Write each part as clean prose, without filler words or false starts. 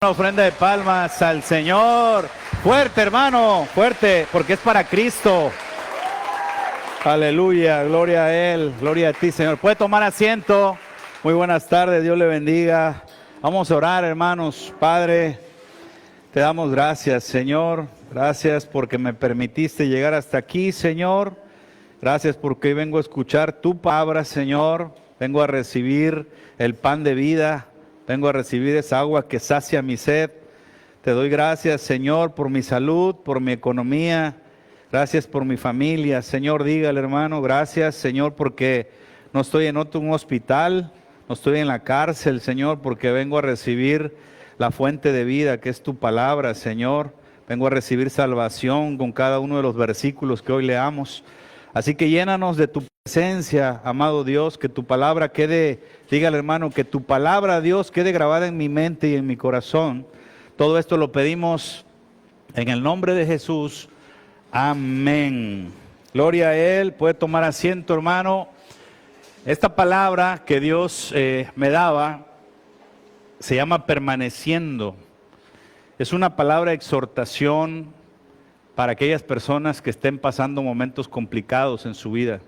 Una ofrenda de palmas al Señor. Fuerte, hermano, fuerte, porque es para Cristo. Aleluya, gloria a Él, gloria a ti, Señor. Puede tomar asiento. Muy buenas tardes, Dios le bendiga. Vamos a orar, hermanos. Padre, te damos gracias, Señor. Gracias porque me permitiste llegar hasta aquí, Señor. Gracias porque hoy vengo a escuchar tu palabra, Señor. Vengo a recibir el pan de vida. Vengo a recibir esa agua que sacia mi sed. Te doy gracias, Señor, por mi salud, por mi economía. Gracias por mi familia. Señor, dígale, hermano, gracias, Señor, porque no estoy en un hospital, no estoy en la cárcel, Señor, porque vengo a recibir la fuente de vida, que es tu palabra, Señor. Vengo a recibir salvación con cada uno de los versículos que hoy leamos. Así que llénanos de tu presencia, amado Dios, que tu palabra quede, dígale, hermano, que tu palabra, Dios, quede grabada en mi mente y en mi corazón. Todo esto lo pedimos en el nombre de Jesús. Amén. Gloria a Él. Puede tomar asiento, hermano. Esta palabra que Dios me daba se llama permaneciendo. Es una palabra de exhortación para aquellas personas que estén pasando momentos complicados en su vida.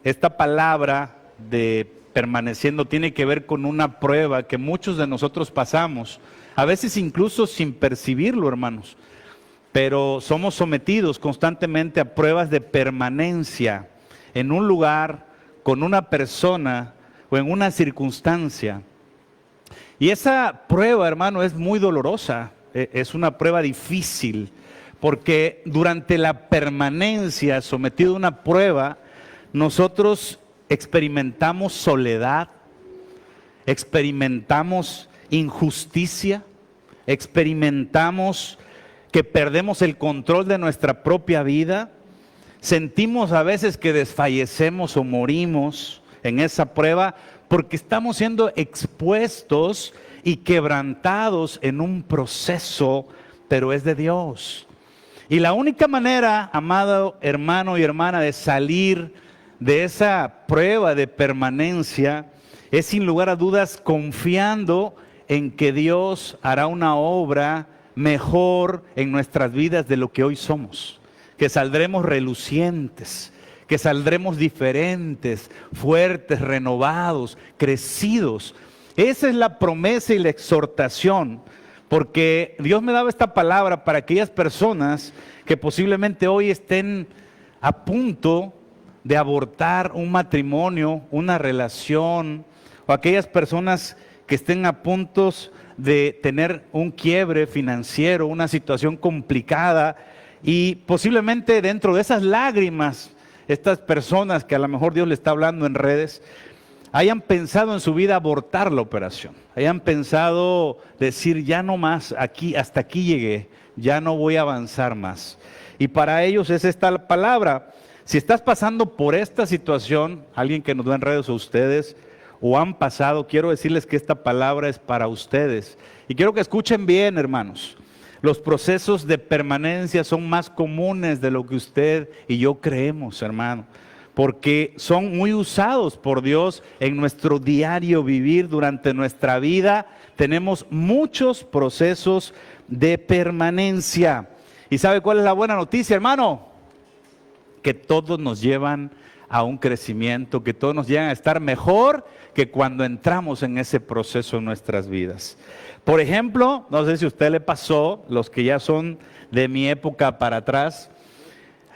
Esta palabra de permaneciendo tiene que ver con una prueba que muchos de nosotros pasamos, a veces incluso sin percibirlo, hermanos, pero somos sometidos constantemente a pruebas de permanencia en un lugar, con una persona o en una circunstancia. Y esa prueba, hermano, es muy dolorosa, es una prueba difícil, porque durante la permanencia sometido a una prueba, nosotros experimentamos soledad, experimentamos injusticia, experimentamos que perdemos el control de nuestra propia vida, sentimos a veces que desfallecemos o morimos en esa prueba porque estamos siendo expuestos y quebrantados en un proceso, pero es de Dios. Y la única manera, amado hermano y hermana, de salir de esa prueba de permanencia es sin lugar a dudas confiando en que Dios hará una obra mejor en nuestras vidas de lo que hoy somos, que saldremos relucientes, que saldremos diferentes, fuertes, renovados, crecidos. Esa es la promesa y la exhortación, porque Dios me daba esta palabra para aquellas personas que posiblemente hoy estén a punto de abortar un matrimonio, una relación, o aquellas personas que estén a punto de tener un quiebre financiero, una situación complicada, y posiblemente dentro de esas lágrimas, estas personas que a lo mejor Dios le está hablando en redes, hayan pensado en su vida abortar la operación, hayan pensado decir ya no más, hasta aquí llegué, ya no voy a avanzar más. Y para ellos es esta palabra. Si estás pasando por esta situación, alguien que nos ve en redes o ustedes, o han pasado, quiero decirles que esta palabra es para ustedes. Y quiero que escuchen bien, hermanos. Los procesos de permanencia son más comunes de lo que usted y yo creemos, hermano, porque son muy usados por Dios en nuestro diario vivir. Durante nuestra vida tenemos muchos procesos de permanencia. ¿Y sabe cuál es la buena noticia, hermano? Que todos nos llevan a un crecimiento, que todos nos llevan a estar mejor que cuando entramos en ese proceso en nuestras vidas. Por ejemplo, no sé si a usted le pasó, los que ya son de mi época para atrás,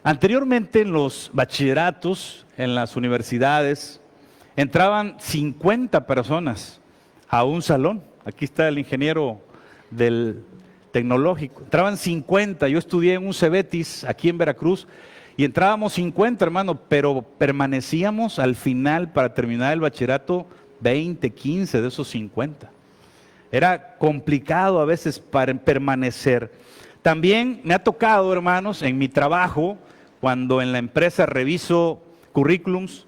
anteriormente en los bachilleratos, en las universidades, entraban 50 personas a un salón. Aquí está el ingeniero del tecnológico. Entraban 50, yo estudié en un Cebetis aquí en Veracruz y entrábamos 50, hermano, pero permanecíamos al final para terminar el bachillerato 20, 15 de esos 50. Era complicado a veces para permanecer. También me ha tocado, hermanos, en mi trabajo, cuando en la empresa reviso currículums,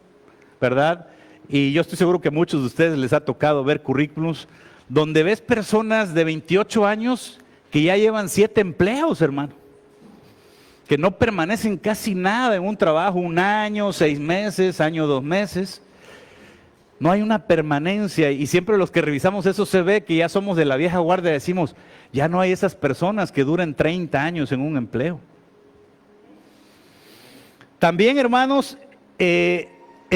¿verdad? Y yo estoy seguro que a muchos de ustedes les ha tocado ver currículums donde ves personas de 28 años que ya llevan 7 empleos, hermano, que no permanecen casi nada en un trabajo, 1 año, 6 meses, año, 2 meses. No hay una permanencia, y siempre los que revisamos eso se ve que ya somos de la vieja guardia, decimos, ya no hay esas personas que duren 30 años en un empleo. También, hermanos, he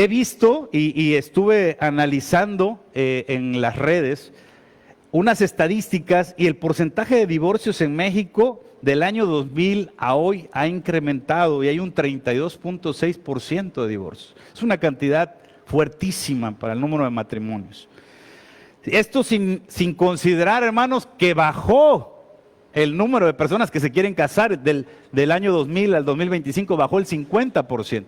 visto y estuve analizando en las redes unas estadísticas, y el porcentaje de divorcios en México del año 2000 a hoy ha incrementado y hay un 32.6% de divorcios. Es una cantidad fuertísima para el número de matrimonios. Esto sin considerar, hermanos, que bajó el número de personas que se quieren casar del año 2000 al 2025, bajó el 50%.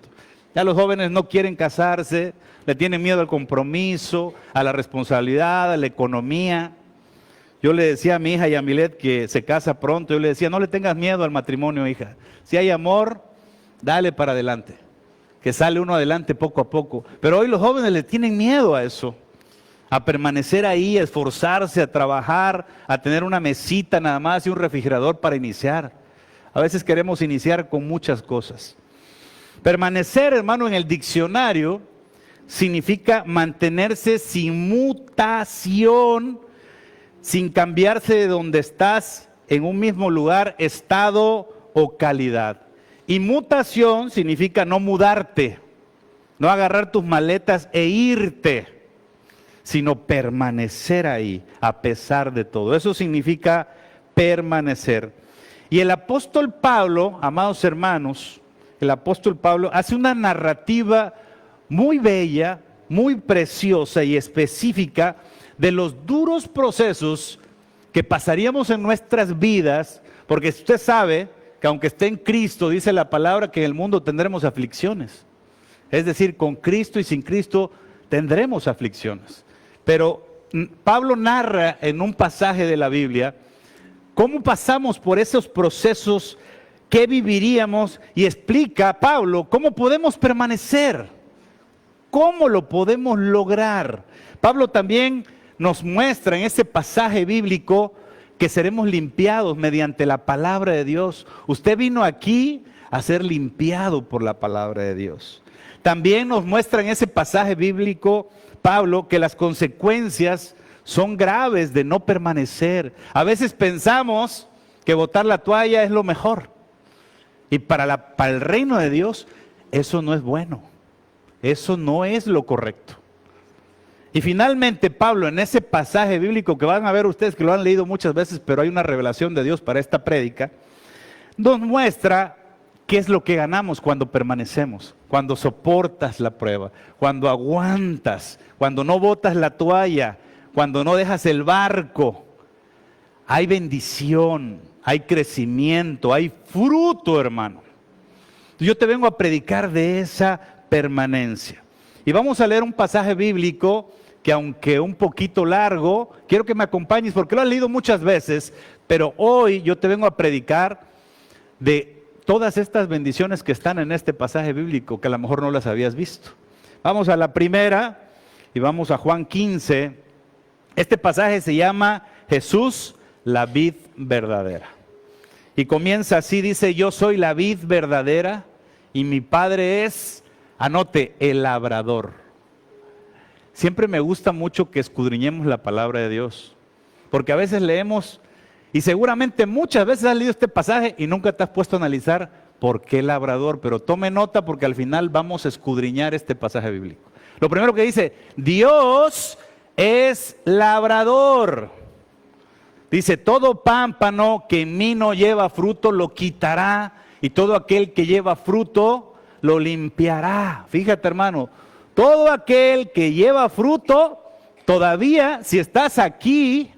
Ya los jóvenes no quieren casarse, le tienen miedo al compromiso, a la responsabilidad, a la economía. Yo le decía a mi hija Yamilet, que se casa pronto, yo le decía, no le tengas miedo al matrimonio, hija. Si hay amor, dale para adelante, que sale uno adelante poco a poco. Pero hoy los jóvenes le tienen miedo a eso, a permanecer ahí, a esforzarse, a trabajar, a tener una mesita nada más y un refrigerador para iniciar. A veces queremos iniciar con muchas cosas. Permanecer, hermano, en el diccionario significa mantenerse sin mutación, sin cambiarse de donde estás, en un mismo lugar, estado o calidad. Y mutación significa no mudarte, no agarrar tus maletas e irte, sino permanecer ahí a pesar de todo. Eso significa permanecer. Y el apóstol Pablo, amados hermanos, el apóstol Pablo hace una narrativa muy bella, muy preciosa y específica de los duros procesos que pasaríamos en nuestras vidas, porque usted sabe que aunque esté en Cristo, dice la palabra que en el mundo tendremos aflicciones. Es decir, con Cristo y sin Cristo tendremos aflicciones. Pero Pablo narra en un pasaje de la Biblia cómo pasamos por esos procesos, qué viviríamos, y explica a Pablo cómo podemos permanecer, cómo lo podemos lograr. Pablo también nos muestra en ese pasaje bíblico que seremos limpiados mediante la palabra de Dios. Usted vino aquí a ser limpiado por la palabra de Dios. También nos muestra en ese pasaje bíblico, Pablo, que las consecuencias son graves de no permanecer. A veces pensamos que botar la toalla es lo mejor. Y para el reino de Dios, eso no es bueno. Eso no es lo correcto. Y finalmente Pablo, en ese pasaje bíblico que van a ver ustedes que lo han leído muchas veces, pero hay una revelación de Dios para esta prédica, nos muestra qué es lo que ganamos cuando permanecemos, cuando soportas la prueba, cuando aguantas, cuando no botas la toalla, cuando no dejas el barco. Hay bendición, hay crecimiento, hay fruto, hermano. Yo te vengo a predicar de esa permanencia. Y vamos a leer un pasaje bíblico que, aunque un poquito largo, quiero que me acompañes porque lo has leído muchas veces, pero hoy yo te vengo a predicar de todas estas bendiciones que están en este pasaje bíblico que a lo mejor no las habías visto. Vamos a la primera y vamos a Juan 15. Este pasaje se llama Jesús, la vid verdadera. Y comienza así, dice, yo soy la vid verdadera y mi Padre es, anote, el labrador. Siempre me gusta mucho que escudriñemos la palabra de Dios, porque a veces leemos, y seguramente muchas veces has leído este pasaje y nunca te has puesto a analizar por qué labrador, pero tome nota porque al final vamos a escudriñar este pasaje bíblico. Lo primero que dice, Dios es labrador. Dice, todo pámpano que en mí no lleva fruto lo quitará, y todo aquel que lleva fruto lo limpiará. Fíjate, hermano, todo aquel que lleva fruto, todavía, si estás aquí,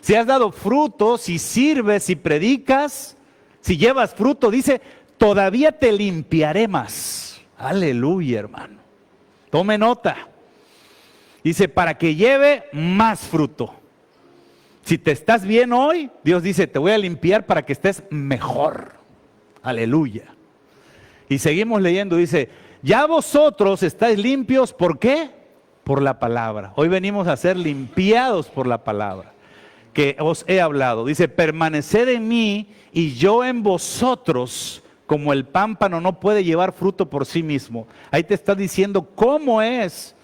si has dado fruto, si sirves, si predicas, si llevas fruto, dice, todavía te limpiaré más. Aleluya, hermano. Tome nota. Dice, para que lleve más fruto. Si te estás bien hoy, Dios dice, te voy a limpiar para que estés mejor. Aleluya. Y seguimos leyendo, dice, ya vosotros estáis limpios, ¿por qué? Por la palabra. Hoy venimos a ser limpiados por la palabra que os he hablado. Dice, permaneced en mí y yo en vosotros, como el pámpano no puede llevar fruto por sí mismo. Ahí te está diciendo cómo es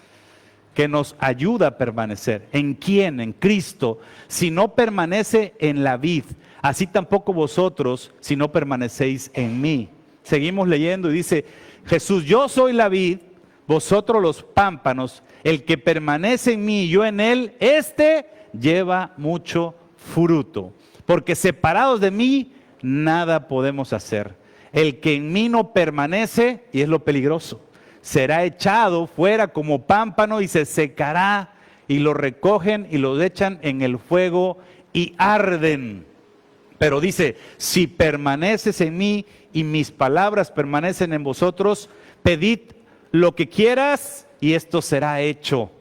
que nos ayuda a permanecer. ¿En quién? En Cristo. Si no permanece en la vid, así tampoco vosotros si no permanecéis en mí. Seguimos leyendo y dice Jesús: yo soy la vid, vosotros los pámpanos. El que permanece en mí y yo en él, este lleva mucho fruto. Porque separados de mí, nada podemos hacer. El que en mí no permanece, y es lo peligroso, será echado fuera como pámpano y se secará, y lo recogen y lo echan en el fuego y arden. Pero dice: si permaneces en mí y mis palabras permanecen en vosotros, pedid lo que quieras y esto será hecho.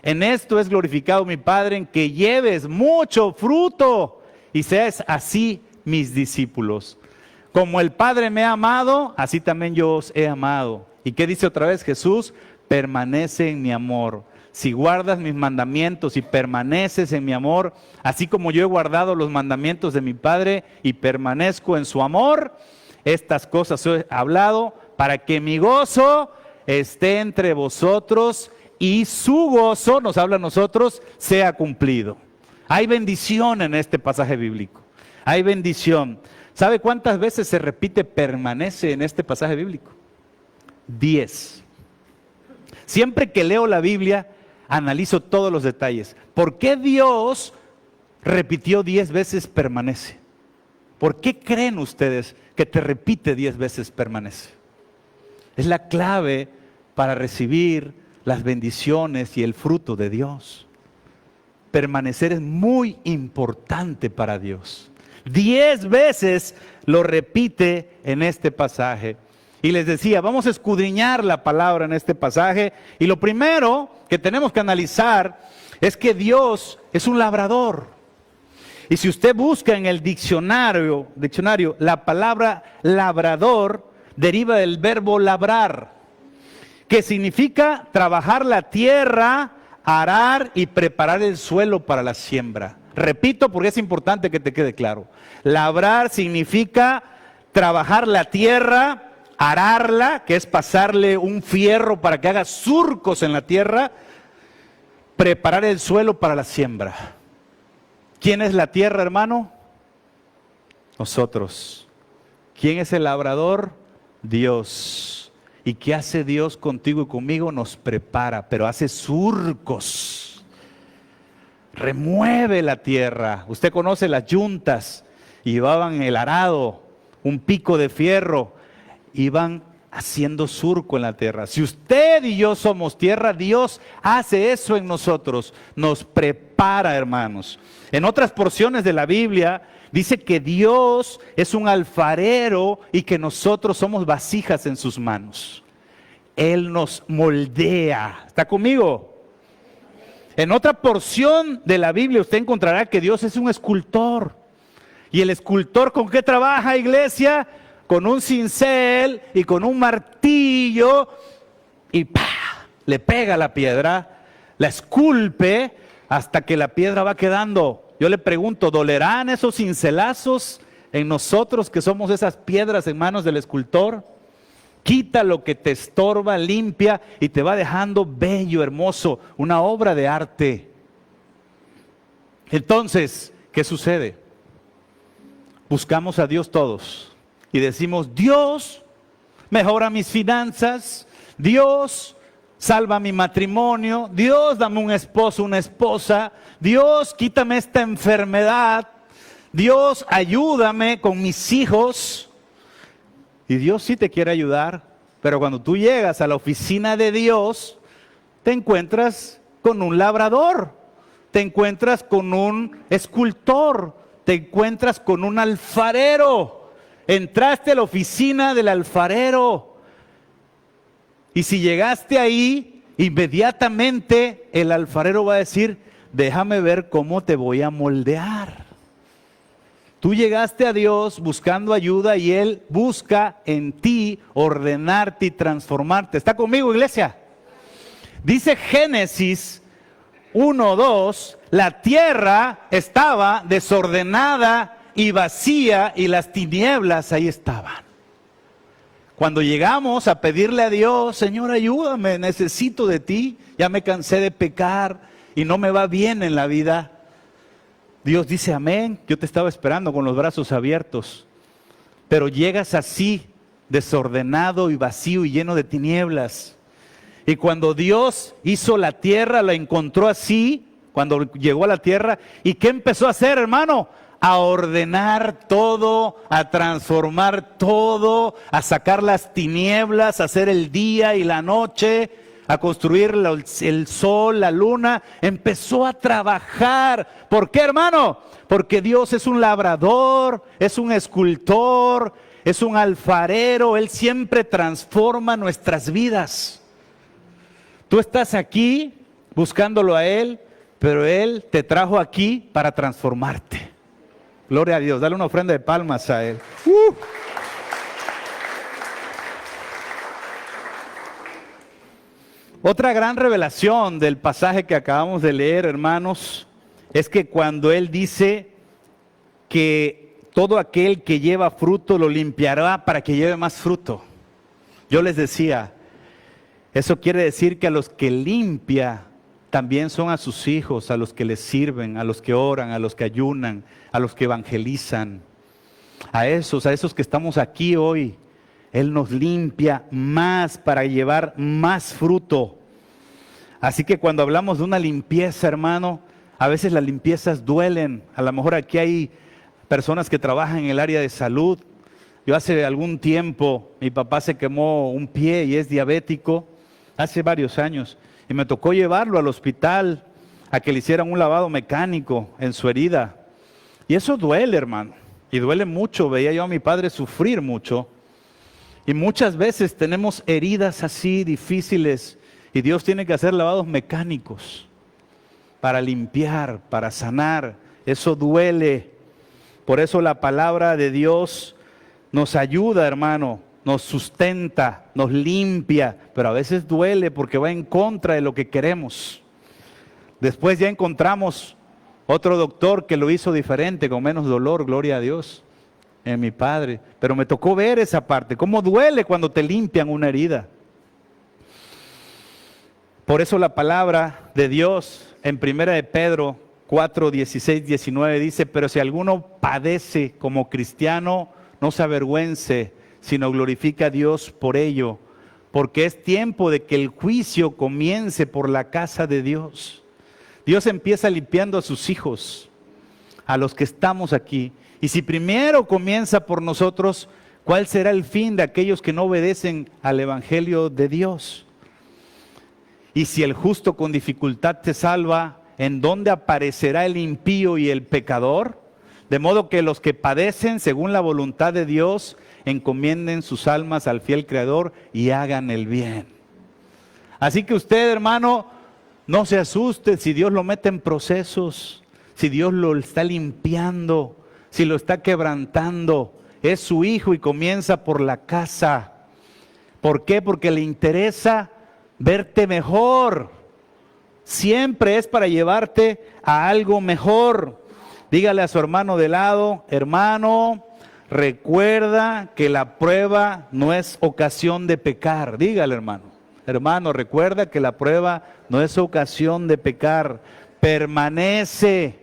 En esto es glorificado mi Padre, en que lleves mucho fruto y seas así mis discípulos. Como el Padre me ha amado, así también yo os he amado. ¿Y qué dice otra vez Jesús? Permanece en mi amor. Si guardas mis mandamientos y permaneces en mi amor, así como yo he guardado los mandamientos de mi Padre y permanezco en su amor, estas cosas he hablado para que mi gozo esté entre vosotros y su gozo, nos habla a nosotros, sea cumplido. Hay bendición en este pasaje bíblico. Hay bendición. ¿Sabe cuántas veces se repite permanece en este pasaje bíblico? 10. Siempre que leo la Biblia, analizo todos los detalles. ¿Por qué Dios repitió 10 veces permanece? ¿Por qué creen ustedes que te repite 10 veces permanece? Es la clave para recibir las bendiciones y el fruto de Dios. Permanecer es muy importante para Dios. 10 veces lo repite en este pasaje. Y les decía, vamos a escudriñar la palabra en este pasaje. Y lo primero que tenemos que analizar es que Dios es un labrador. Y si usted busca en el diccionario, la palabra labrador deriva del verbo labrar, que significa trabajar la tierra, arar y preparar el suelo para la siembra. Repito porque es importante que te quede claro. Labrar significa trabajar la tierra, ararla, que es pasarle un fierro para que haga surcos en la tierra, preparar el suelo para la siembra. ¿Quién es la tierra, hermano? Nosotros. ¿Quién es el labrador? Dios. ¿Y qué hace Dios contigo y conmigo? Nos prepara, pero hace surcos. Remueve la tierra. Usted conoce las yuntas, llevaban el arado, un pico de fierro, iban haciendo surco en la tierra. Si usted y yo somos tierra, Dios hace eso en nosotros, nos prepara, hermanos. En otras porciones de la Biblia dice que Dios es un alfarero y que nosotros somos vasijas en sus manos. Él nos moldea. ¿Está conmigo? En otra porción de la Biblia usted encontrará que Dios es un escultor. ¿Y el escultor con qué trabaja, iglesia? Con un cincel y con un martillo y ¡pah!, le pega a la piedra, la esculpe hasta que la piedra va quedando. Yo le pregunto, ¿dolerán esos cincelazos en nosotros que somos esas piedras en manos del escultor? Quita lo que te estorba, limpia y te va dejando bello, hermoso, una obra de arte. Entonces, ¿qué sucede? Buscamos a Dios todos y decimos: Dios, mejora mis finanzas, Dios, salva mi matrimonio, Dios, dame un esposo, una esposa, Dios, quítame esta enfermedad, Dios, ayúdame con mis hijos. Y Dios sí te quiere ayudar, pero cuando tú llegas a la oficina de Dios, te encuentras con un labrador, te encuentras con un escultor, te encuentras con un alfarero. Entraste a la oficina del alfarero. Y si llegaste ahí, inmediatamente el alfarero va a decir: déjame ver cómo te voy a moldear. Tú llegaste a Dios buscando ayuda y Él busca en ti ordenarte y transformarte. ¿Está conmigo, iglesia? Dice Génesis 1:2, la tierra estaba desordenada y vacía y las tinieblas ahí estaban. Cuando llegamos a pedirle a Dios, Señor, ayúdame, necesito de ti, ya me cansé de pecar y no me va bien en la vida. Dios dice, amén, yo te estaba esperando con los brazos abiertos. Pero llegas así, desordenado y vacío y lleno de tinieblas. Y cuando Dios hizo la tierra, la encontró así, cuando llegó a la tierra, ¿y qué empezó a hacer, hermano? A ordenar todo, a transformar todo, a sacar las tinieblas, a hacer el día y la noche, a construir el sol, la luna. Empezó a trabajar. ¿Por qué, hermano? Porque Dios es un labrador, es un escultor, es un alfarero. Él siempre transforma nuestras vidas. Tú estás aquí buscándolo a Él, pero Él te trajo aquí para transformarte. Gloria a Dios. Dale una ofrenda de palmas a Él. Otra gran revelación del pasaje que acabamos de leer, hermanos, es que cuando Él dice que todo aquel que lleva fruto lo limpiará para que lleve más fruto. Yo les decía, eso quiere decir que a los que limpia también son a sus hijos, a los que les sirven, a los que oran, a los que ayunan, a los que evangelizan. A esos que estamos aquí hoy, Él nos limpia más para llevar más fruto. Así que cuando hablamos de una limpieza, hermano, a veces las limpiezas duelen. A lo mejor aquí hay personas que trabajan en el área de salud. Yo hace algún tiempo, mi papá se quemó un pie y es diabético, hace varios años. Y me tocó llevarlo al hospital a que le hicieran un lavado mecánico en su herida. Y eso duele, hermano. Y duele mucho. Veía yo a mi padre sufrir mucho. Y muchas veces tenemos heridas así difíciles. Y Dios tiene que hacer lavados mecánicos para limpiar, para sanar. Eso duele. Por eso la palabra de Dios nos ayuda, hermano. Nos sustenta, nos limpia, pero a veces duele porque va en contra de lo que queremos. Después ya encontramos otro doctor que lo hizo diferente, con menos dolor, gloria a Dios, en mi padre. Pero me tocó ver esa parte, cómo duele cuando te limpian una herida. Por eso la palabra de Dios en 1 de Pedro 4, 16, 19 dice, pero si alguno padece como cristiano, no se avergüence, sino glorifica a Dios por ello, porque es tiempo de que el juicio comience por la casa de Dios. Dios empieza limpiando a sus hijos, a los que estamos aquí. Y si primero comienza por nosotros, ¿cuál será el fin de aquellos que no obedecen al Evangelio de Dios? Y si el justo con dificultad te salva, ¿en dónde aparecerá el impío y el pecador? De modo que los que padecen según la voluntad de Dios, encomienden sus almas al fiel Creador y hagan el bien. Así que usted, hermano, no se asuste si Dios lo mete en procesos, si Dios lo está limpiando, si lo está quebrantando. Es su hijo y comienza por la casa. ¿Por qué? Porque le interesa verte mejor. Siempre es para llevarte a algo mejor. Dígale a su hermano de lado, hermano, recuerda que la prueba no es ocasión de pecar. Dígale, hermano. Hermano, recuerda que la prueba no es ocasión de pecar. Permanece,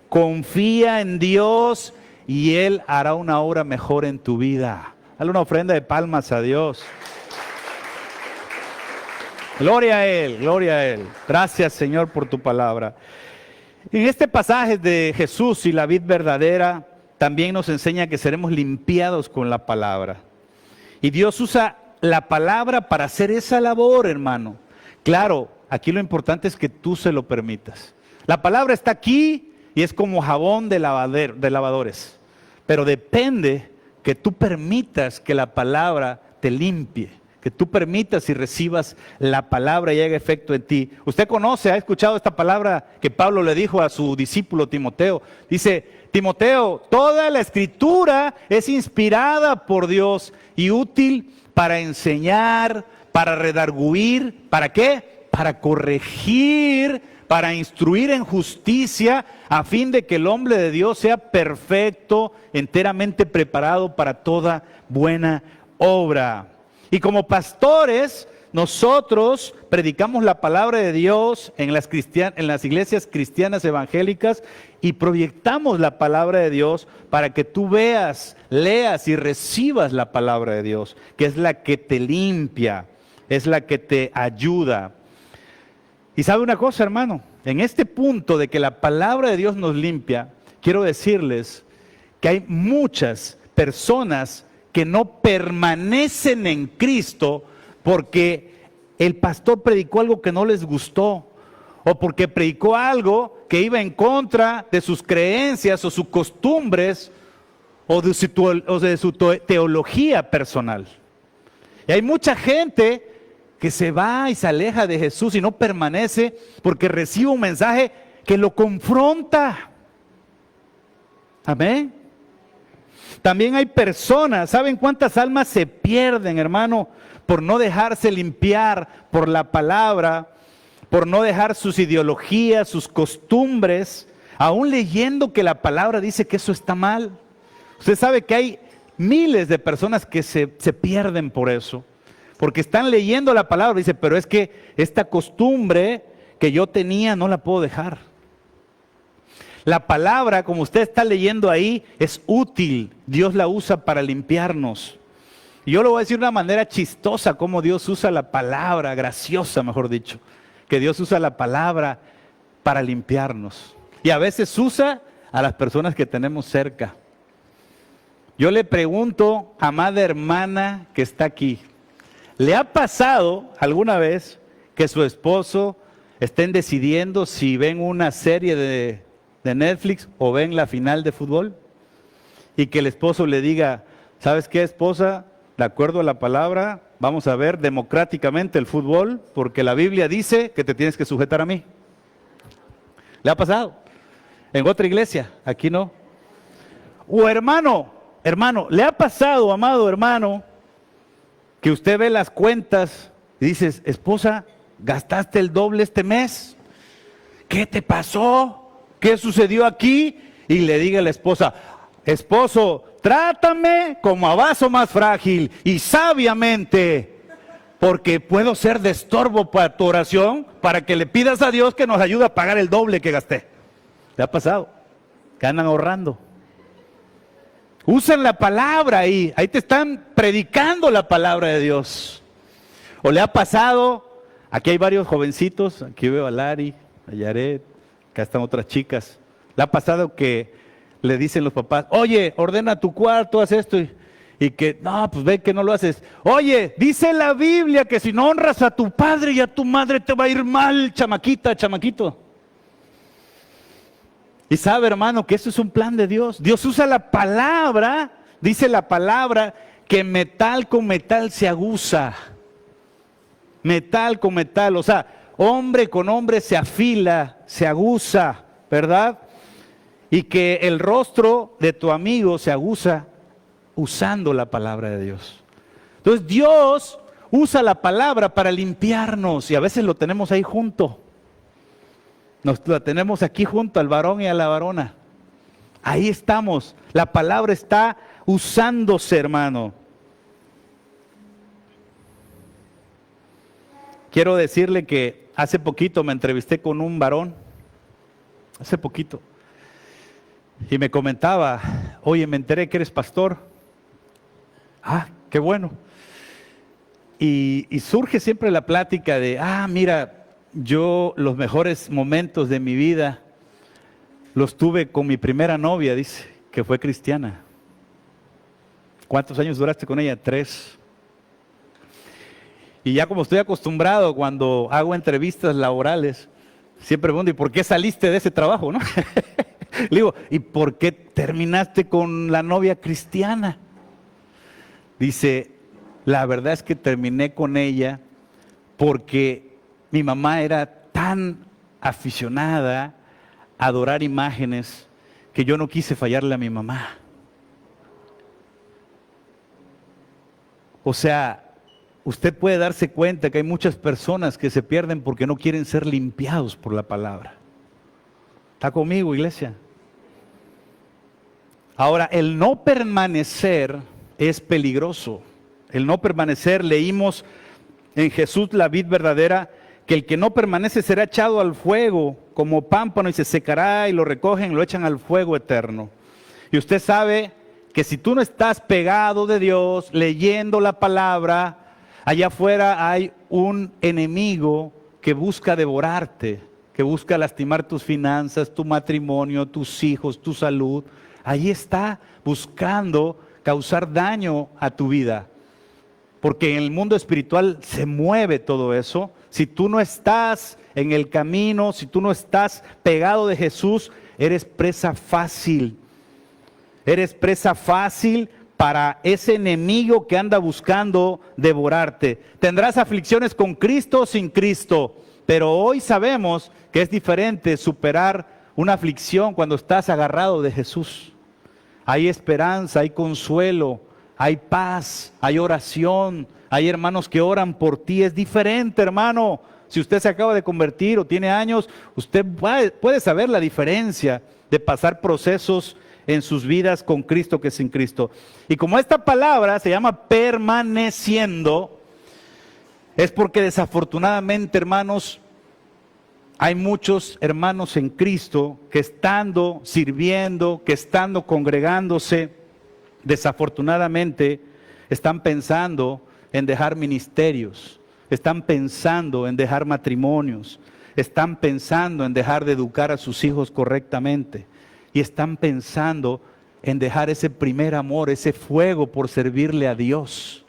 confía en Dios y Él hará una obra mejor en tu vida. Dale una ofrenda de palmas a Dios. Gloria a Él, gloria a Él. Gracias, Señor, por tu palabra. En este pasaje de Jesús y la vid verdadera, también nos enseña que seremos limpiados con la palabra. Y Dios usa la palabra para hacer esa labor, hermano. Claro, aquí lo importante es que tú se lo permitas. La palabra está aquí y es como jabón de lavadores. Pero depende que tú permitas que la palabra te limpie. Que tú permitas y recibas la palabra y haga efecto en ti. Usted conoce, ha escuchado esta palabra que Pablo le dijo a su discípulo Timoteo. Dice, Timoteo, toda la escritura es inspirada por Dios y útil para enseñar, para redarguir, ¿para qué? Para corregir, para instruir en justicia, a fin de que el hombre de Dios sea perfecto, enteramente preparado para toda buena obra. Y como pastores, nosotros predicamos la palabra de Dios en las iglesias cristianas evangélicas y proyectamos la palabra de Dios para que tú veas, leas y recibas la palabra de Dios, que es la que te limpia, es la que te ayuda. Y sabe una cosa, hermano, en este punto de que la palabra de Dios nos limpia, quiero decirles que hay muchas personas que no permanecen en Cristo porque el pastor predicó algo que no les gustó, o porque predicó algo que iba en contra de sus creencias o sus costumbres o de su teología personal. Y hay mucha gente que se va y se aleja de Jesús y no permanece porque recibe un mensaje que lo confronta. Amén. También hay personas, ¿saben cuántas almas se pierden, hermano, por no dejarse limpiar por la palabra, por no dejar sus ideologías, sus costumbres, aún leyendo que la palabra dice que eso está mal? Usted sabe que hay miles de personas que se pierden por eso, porque están leyendo la palabra y dicen, pero es que esta costumbre que yo tenía no la puedo dejar. La palabra, como usted está leyendo ahí, es útil. Dios la usa para limpiarnos. Y yo lo voy a decir de una manera chistosa, cómo Dios usa la palabra, graciosa mejor dicho, que Dios usa la palabra para limpiarnos. Y a veces usa a las personas que tenemos cerca. Yo le pregunto, amada hermana que está aquí, ¿le ha pasado alguna vez que su esposo estén decidiendo si ven una serie de Netflix o ven la final de fútbol? Y que el esposo le diga, ¿sabes qué, esposa? De acuerdo a la palabra, vamos a ver democráticamente el fútbol, porque la Biblia dice que te tienes que sujetar a mí. ¿Le ha pasado? En otra iglesia, aquí no. O hermano, ¿le ha pasado, amado hermano, que usted ve las cuentas y dices, esposa, gastaste el doble este mes? ¿Qué te pasó? ¿Qué sucedió aquí? Y le diga a la esposa, esposo, trátame como a vaso más frágil y sabiamente, porque puedo ser de estorbo para tu oración, para que le pidas a Dios que nos ayude a pagar el doble que gasté. ¿Le ha pasado? Que andan ahorrando. Usan la palabra ahí te están predicando la palabra de Dios. ¿O le ha pasado? Aquí hay varios jovencitos, aquí veo a Lari, a Yaret, acá están otras chicas. ¿Le ha pasado que le dicen los papás, oye, ordena tu cuarto, haz esto? Y que, no, pues ve que no lo haces. Oye, dice la Biblia que si no honras a tu padre y a tu madre te va a ir mal, chamaquita, chamaquito. Y sabe, hermano, que eso es un plan de Dios. Dios usa la palabra, dice la palabra, que metal con metal se aguza. Metal con metal, o sea, hombre con hombre se afila, se aguza, ¿verdad? Y que el rostro de tu amigo se aguza usando la palabra de Dios. Entonces Dios usa la palabra para limpiarnos y a veces lo tenemos ahí junto. La tenemos aquí junto al varón y a la varona. Ahí estamos. La palabra está usándose, hermano. Quiero decirle que hace poquito me entrevisté con un varón. Hace poquito. Y me comentaba, oye, me enteré que eres pastor. Ah, qué bueno. Y surge siempre la plática de, mira, yo los mejores momentos de mi vida los tuve con mi primera novia, dice, que fue cristiana. ¿Cuántos años duraste con ella? 3. Y ya como estoy acostumbrado cuando hago entrevistas laborales, siempre pregunto, ¿y por qué saliste de ese trabajo, no? Le digo, ¿y por qué terminaste con la novia cristiana? Dice, la verdad es que terminé con ella porque mi mamá era tan aficionada a adorar imágenes que yo no quise fallarle a mi mamá. O sea, usted puede darse cuenta que hay muchas personas que se pierden porque no quieren ser limpiados por la palabra. ¿Está conmigo, iglesia? Ahora, el no permanecer es peligroso. el no permanecer, leímos en Jesús la vid verdadera, que el que no permanece será echado al fuego como pámpano y se secará y lo recogen, lo echan al fuego eterno. Y usted sabe que si tú no estás pegado de Dios, leyendo la palabra, allá afuera hay un enemigo que busca devorarte, que busca lastimar tus finanzas, tu matrimonio, tus hijos, tu salud. Ahí está buscando causar daño a tu vida. Porque en el mundo espiritual se mueve todo eso. Si tú no estás en el camino, si tú no estás pegado de Jesús, eres presa fácil. Eres presa fácil para ese enemigo que anda buscando devorarte. Tendrás aflicciones con Cristo o sin Cristo, pero hoy sabemos que es diferente superar una aflicción cuando estás agarrado de Jesús. Hay esperanza, hay consuelo, hay paz, hay oración, hay hermanos que oran por ti. Es diferente, hermano. Si usted se acaba de convertir o tiene años, usted puede saber la diferencia de pasar procesos en sus vidas con Cristo que sin Cristo. Y como esta palabra se llama permaneciendo, es porque desafortunadamente, hermanos, hay muchos hermanos en Cristo que estando sirviendo, que estando congregándose, desafortunadamente están pensando en dejar ministerios, están pensando en dejar matrimonios, están pensando en dejar de educar a sus hijos correctamente. Y están pensando en dejar ese primer amor, ese fuego por servirle a Dios.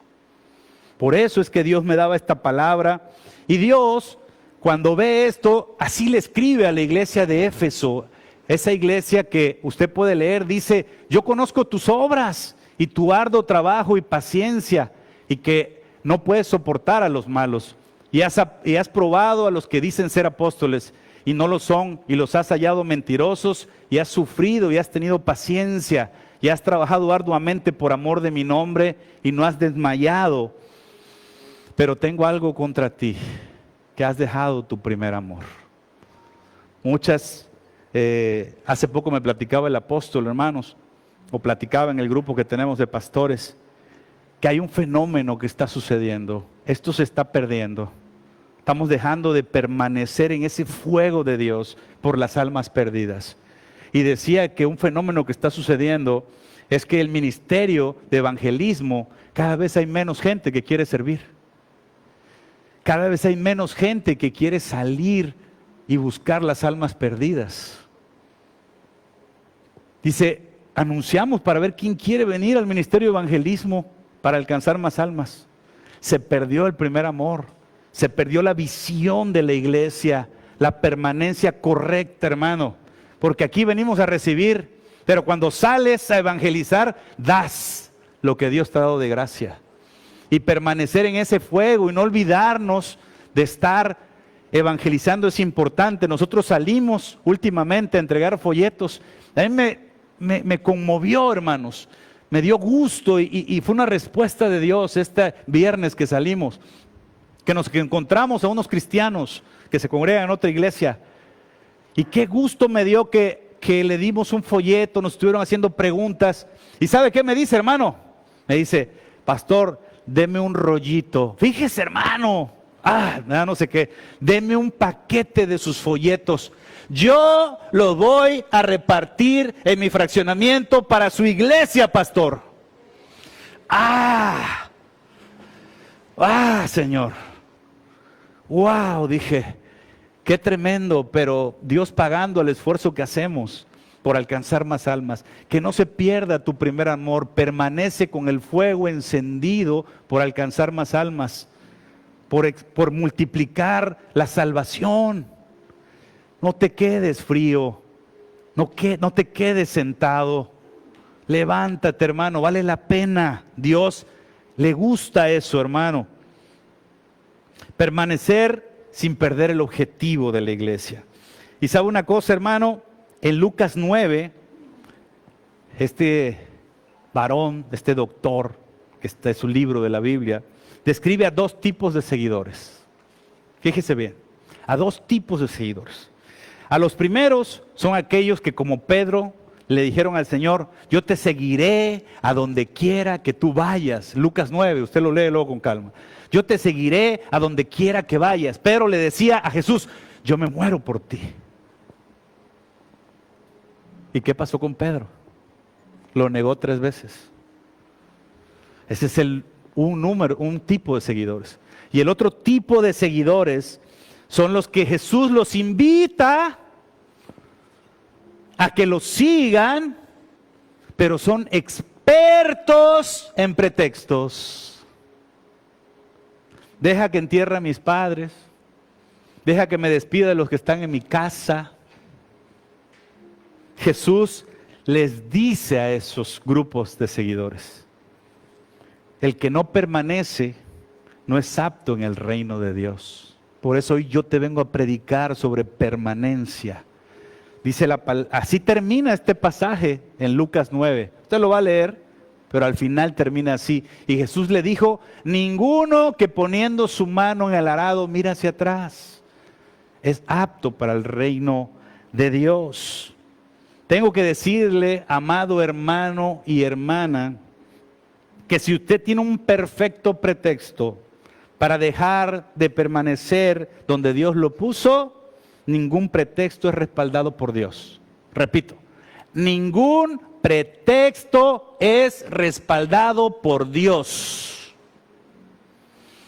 Por eso es que Dios me daba esta palabra. Y Dios, cuando ve esto, así le escribe a la iglesia de Éfeso. Esa iglesia que usted puede leer, dice: yo conozco tus obras y tu arduo trabajo y paciencia, y que no puedes soportar a los malos. Y has probado a los que dicen ser apóstoles y no lo son, y los has hallado mentirosos, y has sufrido y has tenido paciencia, y has trabajado arduamente por amor de mi nombre, y no has desmayado. Pero tengo algo contra ti, que has dejado tu primer amor. Hace poco me platicaba el apóstol, hermanos, o platicaba en el grupo que tenemos de pastores, que hay un fenómeno que está sucediendo. Esto se está perdiendo. Estamos dejando de permanecer en ese fuego de Dios por las almas perdidas. Y decía que un fenómeno que está sucediendo es que el ministerio de evangelismo, cada vez hay menos gente que quiere servir. Cada vez hay menos gente que quiere salir y buscar las almas perdidas. Dice, anunciamos para ver quién quiere venir al ministerio de evangelismo para alcanzar más almas. Se perdió el primer amor. Se perdió la visión de la iglesia, la permanencia correcta, hermano. Porque aquí venimos a recibir, pero cuando sales a evangelizar, das lo que Dios te ha dado de gracia. Y permanecer en ese fuego y no olvidarnos de estar evangelizando es importante. Nosotros salimos últimamente a entregar folletos. A mí me conmovió, hermanos. Me dio gusto y fue una respuesta de Dios este viernes que salimos. Que nos encontramos a unos cristianos que se congregan en otra iglesia. Y qué gusto me dio que le dimos un folleto, nos estuvieron haciendo preguntas. ¿Y sabe qué me dice, hermano? Me dice: pastor, deme un rollito. Fíjese, hermano. No sé qué. Deme un paquete de sus folletos. Yo los voy a repartir en mi fraccionamiento para su iglesia, pastor. Señor. Wow, dije, qué tremendo, pero Dios pagando el esfuerzo que hacemos por alcanzar más almas. Que no se pierda tu primer amor, permanece con el fuego encendido por alcanzar más almas, por multiplicar la salvación. No te quedes frío, no te quedes sentado, levántate, hermano, vale la pena. Dios le gusta eso, hermano. Permanecer sin perder el objetivo de la iglesia. Y sabe una cosa, hermano, en Lucas 9, este varón, este doctor, que está en su libro de la Biblia, describe a dos tipos de seguidores. Fíjese bien, a dos tipos de seguidores. A los primeros son aquellos que, como Pedro, le dijeron al Señor, yo te seguiré a donde quiera que tú vayas. Lucas 9, usted lo lee luego con calma. Yo te seguiré a donde quiera que vayas. Pedro le decía a Jesús, yo me muero por ti. ¿Y qué pasó con Pedro? Lo negó 3 veces. Ese es un tipo de seguidores. Y el otro tipo de seguidores son los que Jesús los invita a que los sigan, pero son expertos en pretextos. Deja que entierre a mis padres, deja que me despida de los que están en mi casa. Jesús les dice a esos grupos de seguidores, el que no permanece no es apto en el reino de Dios. Por eso hoy yo te vengo a predicar sobre permanencia. Dice así termina este pasaje en Lucas 9. Usted lo va a leer, pero al final termina así. Y Jesús le dijo, ninguno que poniendo su mano en el arado mira hacia atrás es apto para el reino de Dios. Tengo que decirle, amado hermano y hermana, que si usted tiene un perfecto pretexto para dejar de permanecer donde Dios lo puso, ningún pretexto es respaldado por Dios. Repito, ningún pretexto es respaldado por Dios.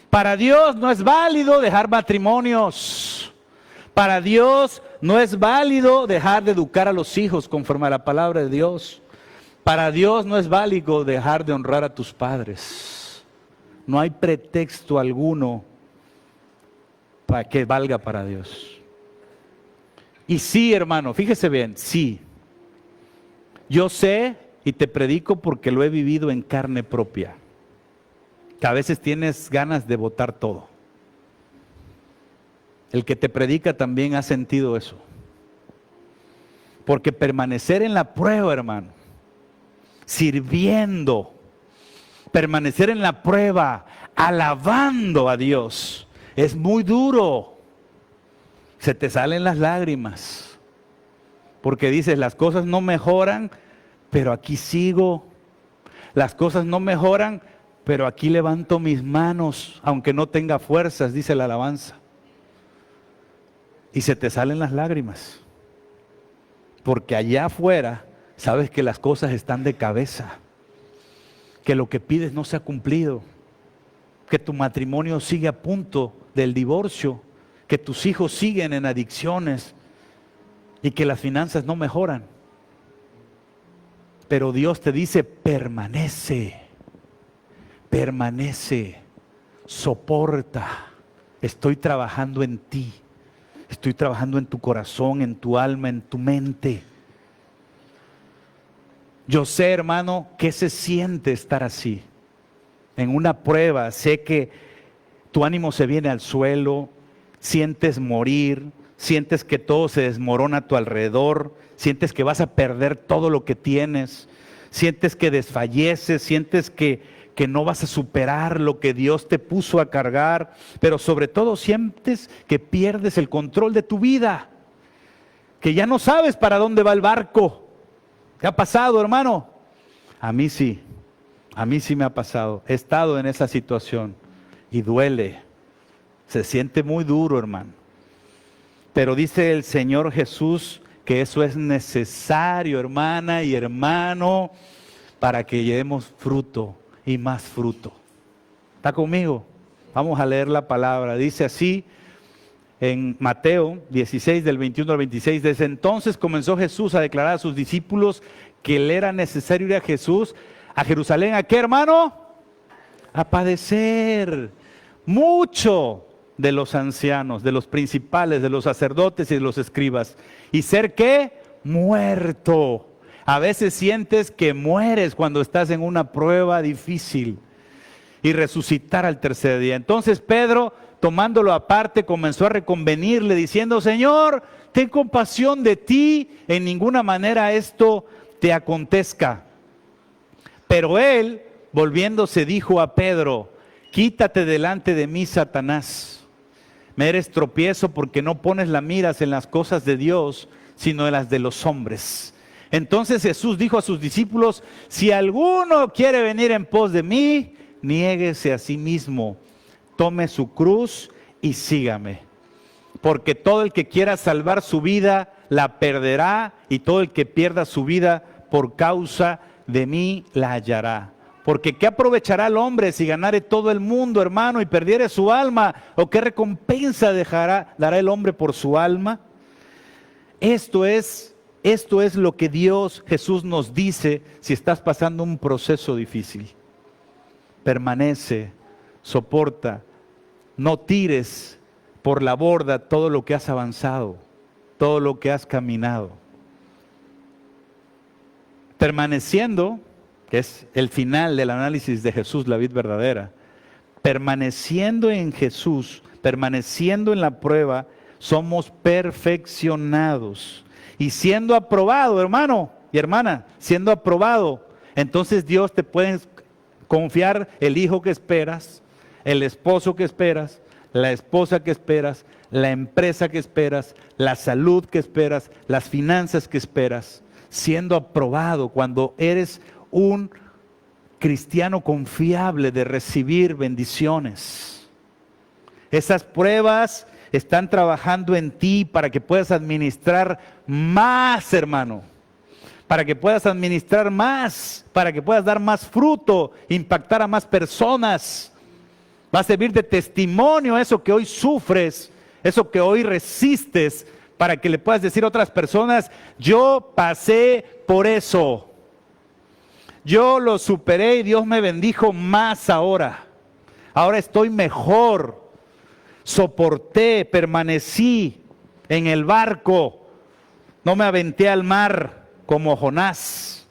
Para Dios no es válido dejar matrimonios. Para Dios no es válido dejar de educar a los hijos conforme a la palabra de Dios. Para Dios no es válido dejar de honrar a tus padres. No hay pretexto alguno para que valga para Dios. Y sí, hermano, fíjese bien, sí. Yo sé y te predico porque lo he vivido en carne propia. Que a veces tienes ganas de botar todo. El que te predica también ha sentido eso. Porque permanecer en la prueba, hermano, sirviendo, permanecer en la prueba, alabando a Dios, es muy duro. Se te salen las lágrimas, porque dices, las cosas no mejoran, pero aquí sigo. Las cosas no mejoran, pero aquí levanto mis manos, aunque no tenga fuerzas, dice la alabanza. Y se te salen las lágrimas, porque allá afuera sabes que las cosas están de cabeza, que lo que pides no se ha cumplido, que tu matrimonio sigue a punto del divorcio, que tus hijos siguen en adicciones y que las finanzas no mejoran. Pero Dios te dice, permanece, permanece, soporta, estoy trabajando en ti, estoy trabajando en tu corazón, en tu alma, en tu mente. Yo sé, hermano, qué se siente estar así, en una prueba. Sé que tu ánimo se viene al suelo, sientes morir, sientes que todo se desmorona a tu alrededor, sientes que vas a perder todo lo que tienes, sientes que desfalleces, sientes que no vas a superar lo que Dios te puso a cargar, pero sobre todo sientes que pierdes el control de tu vida, que ya no sabes para dónde va el barco. ¿Te ha pasado, hermano? A mí sí me ha pasado. He estado en esa situación y duele. Se siente muy duro, hermano. Pero dice el Señor Jesús que eso es necesario, hermana y hermano, para que llevemos fruto y más fruto. ¿Está conmigo? Vamos a leer la palabra. Dice así en Mateo 16, del 21 al 26. Desde entonces comenzó Jesús a declarar a sus discípulos que le era necesario ir a Jerusalén. ¿A qué, hermano? A padecer mucho de los ancianos, de los principales, de los sacerdotes y de los escribas. ¿Y ser qué? Muerto. A veces sientes que mueres cuando estás en una prueba difícil. Y resucitar al tercer día. Entonces Pedro, tomándolo aparte, comenzó a reconvenirle diciendo, Señor, ten compasión de ti, en ninguna manera esto te acontezca. Pero él, volviéndose, dijo a Pedro, quítate delante de mí, Satanás. Me eres tropiezo porque no pones la miras en las cosas de Dios, sino en las de los hombres. Entonces Jesús dijo a sus discípulos: si alguno quiere venir en pos de mí, niéguese a sí mismo, tome su cruz y sígame. Porque todo el que quiera salvar su vida, la perderá, y todo el que pierda su vida por causa de mí, la hallará. Porque ¿qué aprovechará el hombre si ganare todo el mundo, hermano, y perdiere su alma? ¿O qué recompensa dará el hombre por su alma? Esto es lo que Jesús nos dice si estás pasando un proceso difícil. Permanece, soporta, no tires por la borda todo lo que has avanzado, todo lo que has caminado. Permaneciendo, que es el final del análisis de Jesús, la vid verdadera, permaneciendo en Jesús, permaneciendo en la prueba, somos perfeccionados. Y siendo aprobado, hermano y hermana, siendo aprobado, entonces Dios te puede confiar el hijo que esperas, el esposo que esperas, la esposa que esperas, la empresa que esperas, la salud que esperas, las finanzas que esperas, siendo aprobado cuando eres un cristiano confiable de recibir bendiciones. Esas pruebas están trabajando en ti para que puedas administrar más, hermano, para que puedas administrar más, para que puedas dar más fruto, impactar a más personas. Va a servir de testimonio eso que hoy sufres, eso que hoy resistes, para que le puedas decir a otras personas: yo pasé por eso, yo lo superé y Dios me bendijo más ahora estoy mejor, soporté, permanecí en el barco, no me aventé al mar como Jonás.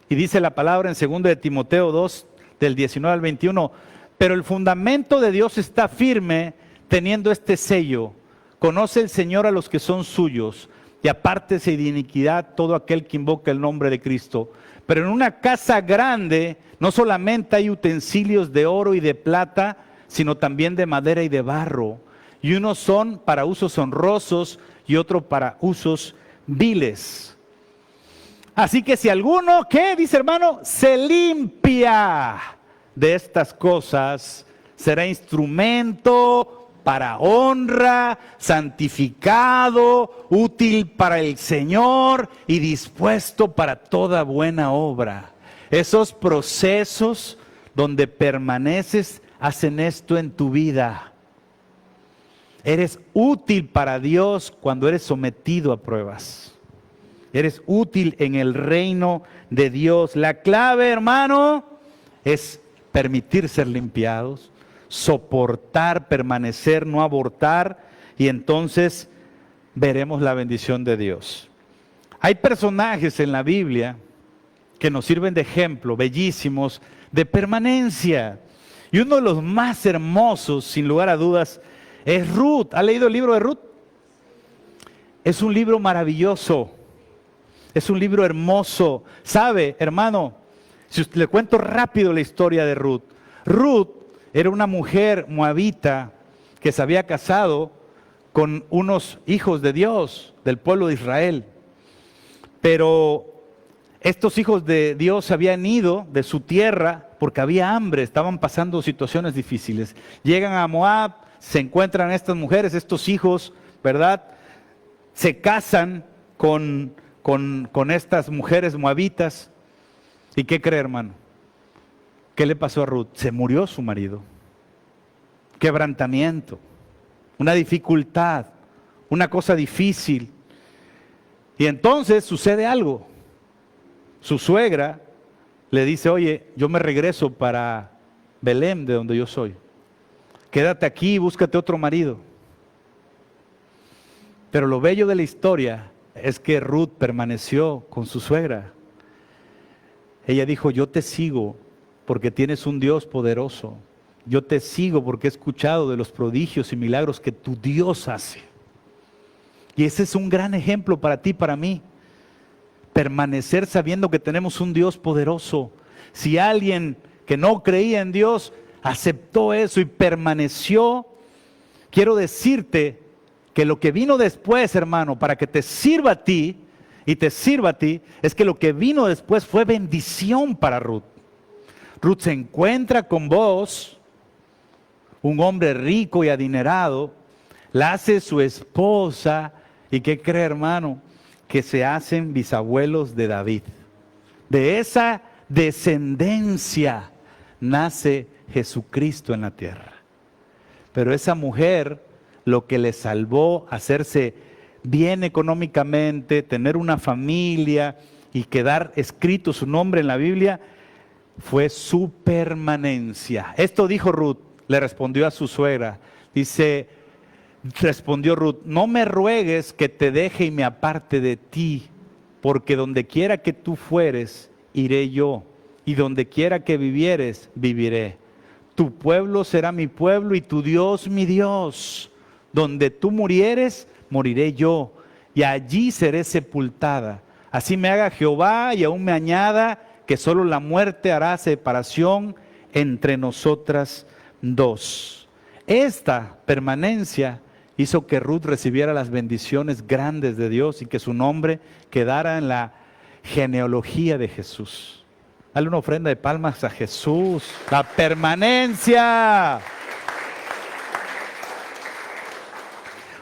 Y dice la palabra en 2 de Timoteo 2, del 19 al 21, pero el fundamento de Dios está firme, teniendo este sello: conoce el Señor a los que son suyos, y apártese de iniquidad todo aquel que invoca el nombre de Cristo. Pero en una casa grande no solamente hay utensilios de oro y de plata, sino también de madera y de barro, y unos son para usos honrosos y otros para usos viles. Así que si alguno, ¿qué dice, hermano? Se limpia de estas cosas, será instrumento para honra, santificado, útil para el Señor y dispuesto para toda buena obra. Esos procesos donde permaneces hacen esto en tu vida. Eres útil para Dios cuando eres sometido a pruebas. Eres útil en el reino de Dios. La clave, hermano, es permitir ser limpiados, soportar, permanecer, no abortar, y entonces veremos la bendición de Dios. Hay personajes en la Biblia que nos sirven de ejemplo, bellísimos, de permanencia. Y uno de los más hermosos, sin lugar a dudas, es Ruth. ¿Ha leído el libro de Ruth? Es un libro maravilloso. Es un libro hermoso. ¿Sabe, hermano? Si le cuento rápido la historia de Ruth. Ruth era una mujer moabita que se había casado con unos hijos de Dios, del pueblo de Israel. Pero estos hijos de Dios se habían ido de su tierra porque había hambre, estaban pasando situaciones difíciles. Llegan a Moab, se encuentran estas mujeres, estos hijos, ¿verdad? Se casan con estas mujeres moabitas. ¿Y qué cree, hermano? ¿Qué le pasó a Ruth? Se murió su marido. Quebrantamiento, una dificultad, una cosa difícil. Y entonces sucede algo. Su suegra le dice: oye, yo me regreso para Belén, de donde yo soy. Quédate aquí y búscate otro marido. Pero lo bello de la historia es que Ruth permaneció con su suegra. Ella dijo: yo te sigo porque tienes un Dios poderoso. Yo te sigo porque he escuchado de los prodigios y milagros que tu Dios hace. Y ese es un gran ejemplo para ti y para mí. Permanecer sabiendo que tenemos un Dios poderoso. Si alguien que no creía en Dios aceptó eso y permaneció, quiero decirte que lo que vino después, hermano, para que te sirva a ti, y te sirva a ti, es que lo que vino después fue bendición para Ruth. Ruth se encuentra con Booz, un hombre rico y adinerado, la hace su esposa, y ¿qué cree, hermano? Que se hacen bisabuelos de David. De esa descendencia nace Jesucristo en la tierra. Pero esa mujer, lo que le salvó hacerse bien económicamente, tener una familia y quedar escrito su nombre en la Biblia, fue su permanencia. Esto dijo Ruth, le respondió a su suegra. Respondió Ruth: no me ruegues que te deje y me aparte de ti, porque donde quiera que tú fueres, iré yo, y donde quiera que vivieres, viviré. Tu pueblo será mi pueblo y tu Dios mi Dios. Donde tú murieres, moriré yo, y allí seré sepultada. Así me haga Jehová y aún me añada, que solo la muerte hará separación entre nosotras dos. Esta permanencia hizo que Ruth recibiera las bendiciones grandes de Dios y que su nombre quedara en la genealogía de Jesús. Dale una ofrenda de palmas a Jesús. La permanencia.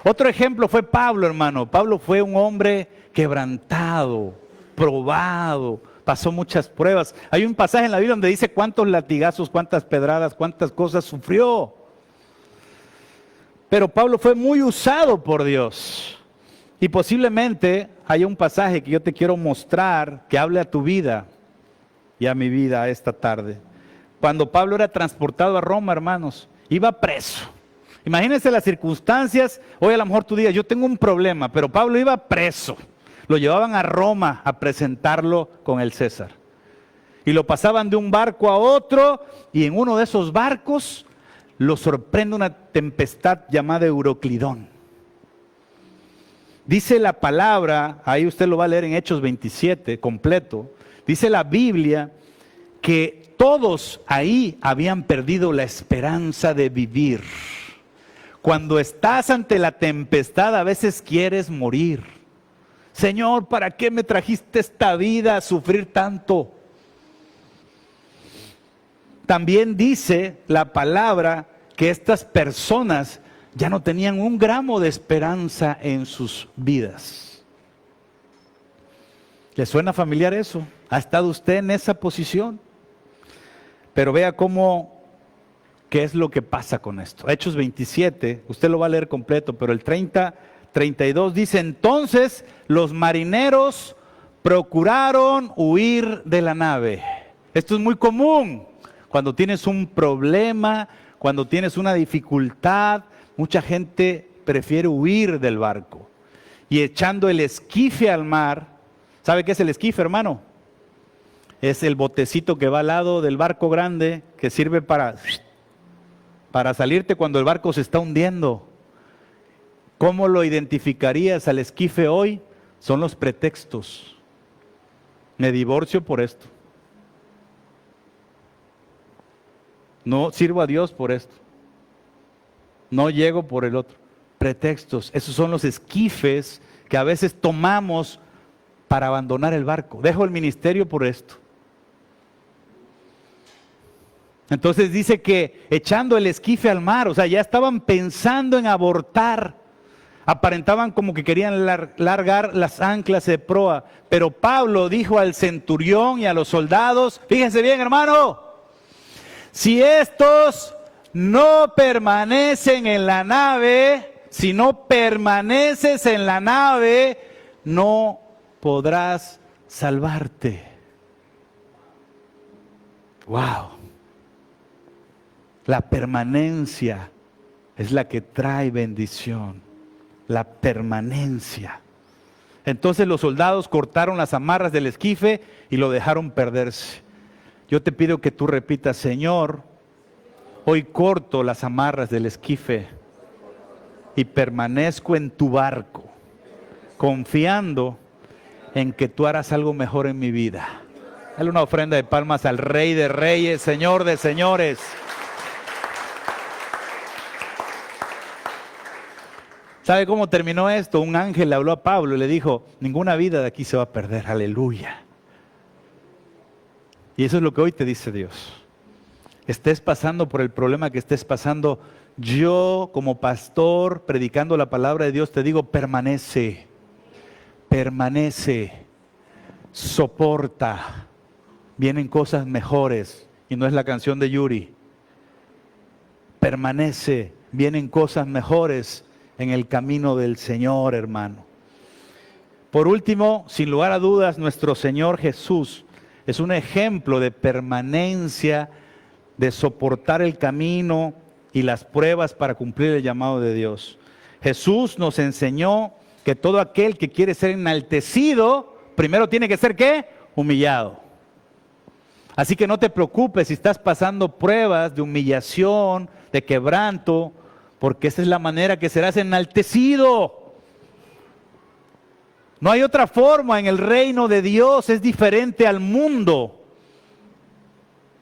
Otro ejemplo fue Pablo, hermano. Pablo fue un hombre quebrantado, probado, pasó muchas pruebas. Hay un pasaje en la Biblia donde dice cuántos latigazos, cuántas pedradas, cuántas cosas sufrió. Pero Pablo fue muy usado por Dios. Y posiblemente haya un pasaje que yo te quiero mostrar que hable a tu vida y a mi vida esta tarde. Cuando Pablo era transportado a Roma, hermanos, iba preso. Imagínense las circunstancias. Hoy a lo mejor tú digas, yo tengo un problema, pero Pablo iba preso. Lo llevaban a Roma a presentarlo con el César. Y lo pasaban de un barco a otro, y en uno de esos barcos lo sorprende una tempestad llamada Euroclidón. Dice la palabra, ahí usted lo va a leer en Hechos 27, completo. Dice la Biblia que todos ahí habían perdido la esperanza de vivir. Cuando estás ante la tempestad, a veces quieres morir. Señor, ¿para qué me trajiste esta vida a sufrir tanto? También dice la palabra que estas personas ya no tenían un gramo de esperanza en sus vidas. ¿Le suena familiar eso? ¿Ha estado usted en esa posición? Pero vea qué es lo que pasa con esto. Hechos 27, usted lo va a leer completo, pero el 32 dice: entonces los marineros procuraron huir de la nave. Esto es muy común. Cuando tienes un problema, cuando tienes una dificultad, mucha gente prefiere huir del barco. Y echando el esquife al mar. ¿Sabe qué es el esquife, hermano? Es el botecito que va al lado del barco grande, que sirve para salirte cuando el barco se está hundiendo. ¿Cómo lo identificarías al esquife hoy? Son los pretextos. Me divorcio por esto. No sirvo a Dios por esto. No llego por el otro. Pretextos. Esos son los esquifes que a veces tomamos para abandonar el barco. Dejo el ministerio por esto. Entonces dice que echando el esquife al mar, o sea, ya estaban pensando en abortar. Aparentaban como que querían largar las anclas de proa. Pero Pablo dijo al centurión y a los soldados, fíjense bien, hermano, si estos no permanecen en la nave, si no permaneces en la nave, no podrás salvarte. Wow. La permanencia es la que trae bendición. La permanencia. Entonces los soldados cortaron las amarras del esquife y lo dejaron perderse. Yo te pido que tú repitas: Señor, hoy corto las amarras del esquife y permanezco en tu barco, confiando en que tú harás algo mejor en mi vida. Dale una ofrenda de palmas al Rey de Reyes, Señor de Señores. ¿Sabe cómo terminó esto? Un ángel le habló a Pablo y le dijo, ninguna vida de aquí se va a perder, aleluya. Y eso es lo que hoy te dice Dios. Estés pasando por el problema que estés pasando, yo como pastor, predicando la palabra de Dios, te digo, permanece, soporta. Vienen cosas mejores, y no es la canción de Yuri. Permanece, vienen cosas mejores en el camino del Señor, hermano. Por último, sin lugar a dudas, nuestro Señor Jesús es un ejemplo de permanencia, de soportar el camino y las pruebas para cumplir el llamado de Dios. Jesús nos enseñó que todo aquel que quiere ser enaltecido, primero tiene que ser ¿qué? Humillado. Así que no te preocupes si estás pasando pruebas de humillación, de quebranto, porque esa es la manera que serás enaltecido. No hay otra forma en el reino de Dios, es diferente al mundo.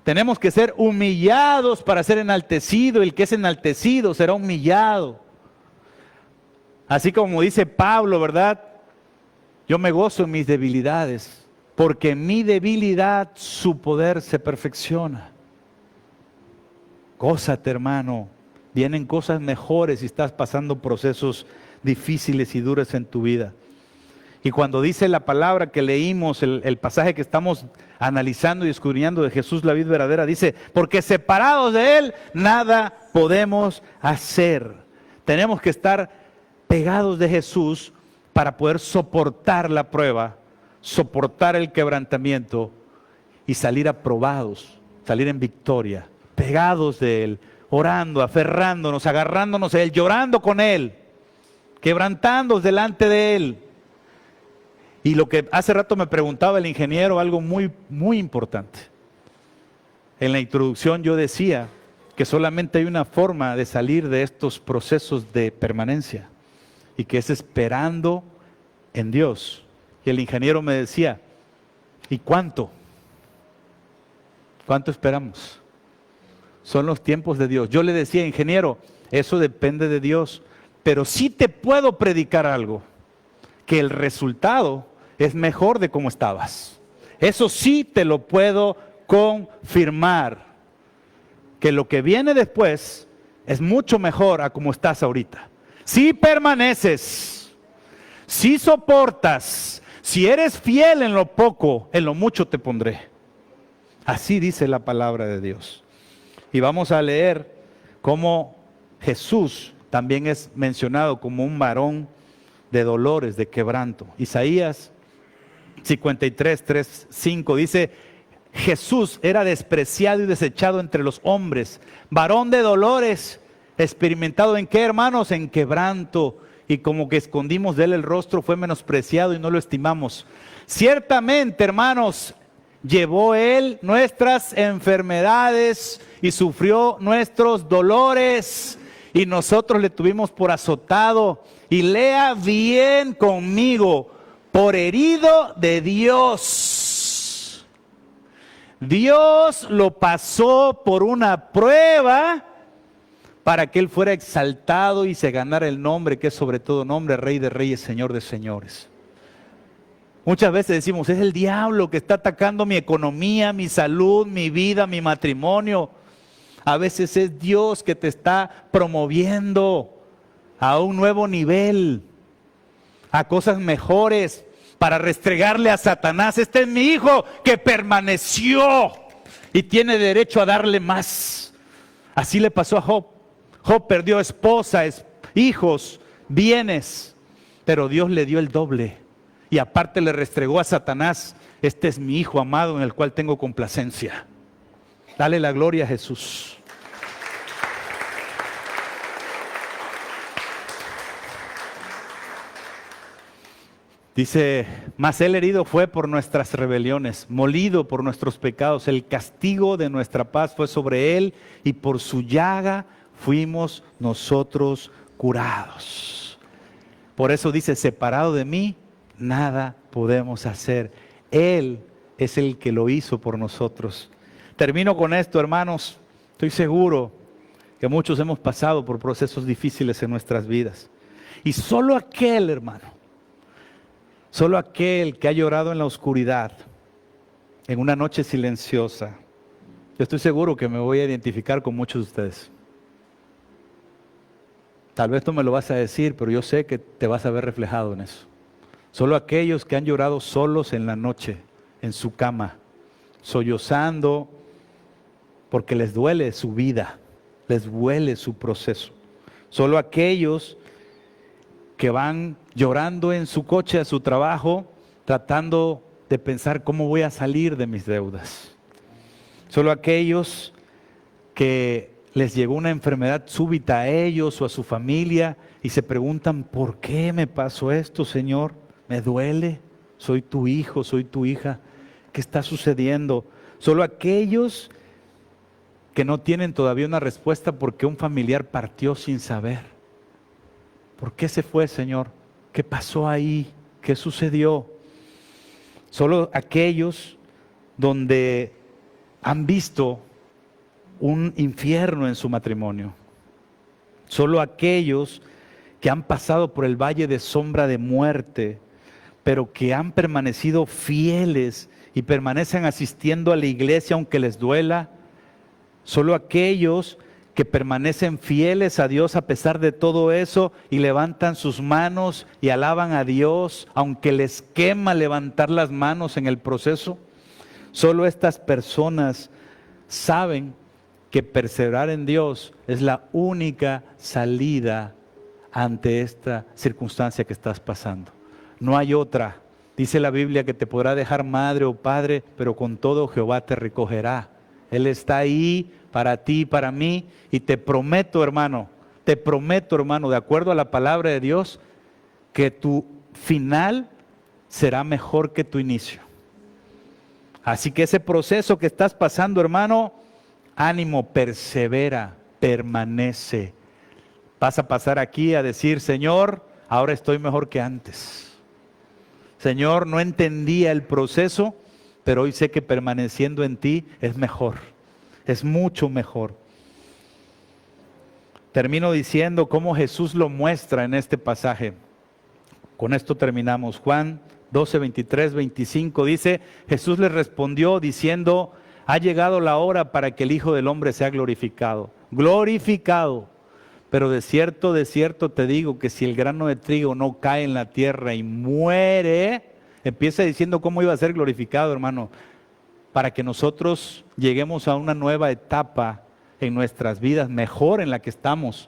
Tenemos que ser humillados para ser enaltecido. El que es enaltecido será humillado. Así como dice Pablo, ¿verdad? Yo me gozo en mis debilidades, porque en mi debilidad su poder se perfecciona. Gózate, hermano. Vienen cosas mejores si estás pasando procesos difíciles y duros en tu vida. Y cuando dice la palabra que leímos, el pasaje que estamos analizando y escudriñando de Jesús, la vid verdadera, dice, porque separados de Él, nada podemos hacer. Tenemos que estar pegados de Jesús para poder soportar la prueba, soportar el quebrantamiento y salir aprobados, salir en victoria, pegados de Él, orando, aferrándonos, agarrándonos a Él, llorando con Él, quebrantándonos delante de Él. Y lo que hace rato me preguntaba el ingeniero, algo muy, muy importante. En la introducción yo decía que solamente hay una forma de salir de estos procesos de permanencia, y que es esperando en Dios. Y el ingeniero me decía, ¿y cuánto? ¿Cuánto esperamos? Son los tiempos de Dios. Yo le decía, ingeniero, eso depende de Dios, pero sí te puedo predicar algo, que el resultado es mejor de cómo estabas. Eso sí te lo puedo confirmar, que lo que viene después es mucho mejor a como estás ahorita. Si permaneces, si soportas, si eres fiel en lo poco, en lo mucho te pondré. Así dice la palabra de Dios. Y vamos a leer cómo Jesús también es mencionado como un varón de dolores, de quebranto. Isaías 53, 3, 5 dice, Jesús era despreciado y desechado entre los hombres, varón de dolores, experimentado en qué, hermanos, en quebranto, y como que escondimos de él el rostro, fue menospreciado y no lo estimamos. Ciertamente, hermanos, llevó él nuestras enfermedades y sufrió nuestros dolores, y nosotros le tuvimos por azotado, y lea bien conmigo, por herido de Dios. Dios lo pasó por una prueba para que Él fuera exaltado y se ganara el nombre que es sobre todo nombre, Rey de Reyes, Señor de Señores. Muchas veces decimos, es el diablo que está atacando mi economía, mi salud, mi vida, mi matrimonio. A veces es Dios que te está promoviendo a un nuevo nivel, a cosas mejores, para restregarle a Satanás, este es mi hijo que permaneció y tiene derecho a darle más. Así le pasó a Job. Job perdió esposa, hijos, bienes, pero Dios le dio el doble. Y aparte le restregó a Satanás, este es mi hijo amado en el cual tengo complacencia. Dale la gloria a Jesús. Dice, mas él herido fue por nuestras rebeliones, molido por nuestros pecados. El castigo de nuestra paz fue sobre él y por su llaga fuimos nosotros curados. Por eso dice, separado de mí, nada podemos hacer. Él es el que lo hizo por nosotros. Termino con esto, hermanos. Estoy seguro que muchos hemos pasado por procesos difíciles en nuestras vidas. Y solo aquel, hermano, solo aquel que ha llorado en la oscuridad, en una noche silenciosa, yo estoy seguro que me voy a identificar con muchos de ustedes. Tal vez tú me lo vas a decir, pero yo sé que te vas a ver reflejado en eso. Solo aquellos que han llorado solos en la noche, en su cama, sollozando, porque les duele su vida, les duele su proceso. Solo aquellos que van llorando en su coche a su trabajo, tratando de pensar cómo voy a salir de mis deudas. Solo aquellos que les llegó una enfermedad súbita a ellos o a su familia y se preguntan, ¿por qué me pasó esto, Señor? Me duele, soy tu hijo, soy tu hija. ¿Qué está sucediendo? Solo aquellos que no tienen todavía una respuesta porque un familiar partió sin saber. ¿Por qué se fue, Señor? ¿Qué pasó ahí? ¿Qué sucedió? Solo aquellos donde han visto un infierno en su matrimonio. Solo aquellos que han pasado por el valle de sombra de muerte, pero que han permanecido fieles y permanecen asistiendo a la iglesia aunque les duela. Solo aquellos que permanecen fieles a Dios a pesar de todo eso y levantan sus manos y alaban a Dios aunque les quema levantar las manos en el proceso. Solo estas personas saben que perseverar en Dios es la única salida ante esta circunstancia que estás pasando. No hay otra. Dice la Biblia que te podrá dejar madre o padre, pero con todo Jehová te recogerá. Él está ahí para ti y para mí, y te prometo, hermano, de acuerdo a la palabra de Dios, que tu final será mejor que tu inicio. Así que ese proceso que estás pasando, hermano, ánimo, persevera, permanece. Vas a pasar aquí a decir, Señor, ahora estoy mejor que antes. Señor, no entendía el proceso, pero hoy sé que permaneciendo en ti es mejor, es mucho mejor. Termino diciendo cómo Jesús lo muestra en este pasaje. Con esto terminamos. Juan 12, 23, 25 dice, Jesús les respondió diciendo, ha llegado la hora para que el Hijo del Hombre sea glorificado. Glorificado. Pero de cierto te digo que si el grano de trigo no cae en la tierra y muere, empieza diciendo cómo iba a ser glorificado, hermano, para que nosotros lleguemos a una nueva etapa en nuestras vidas, mejor en la que estamos.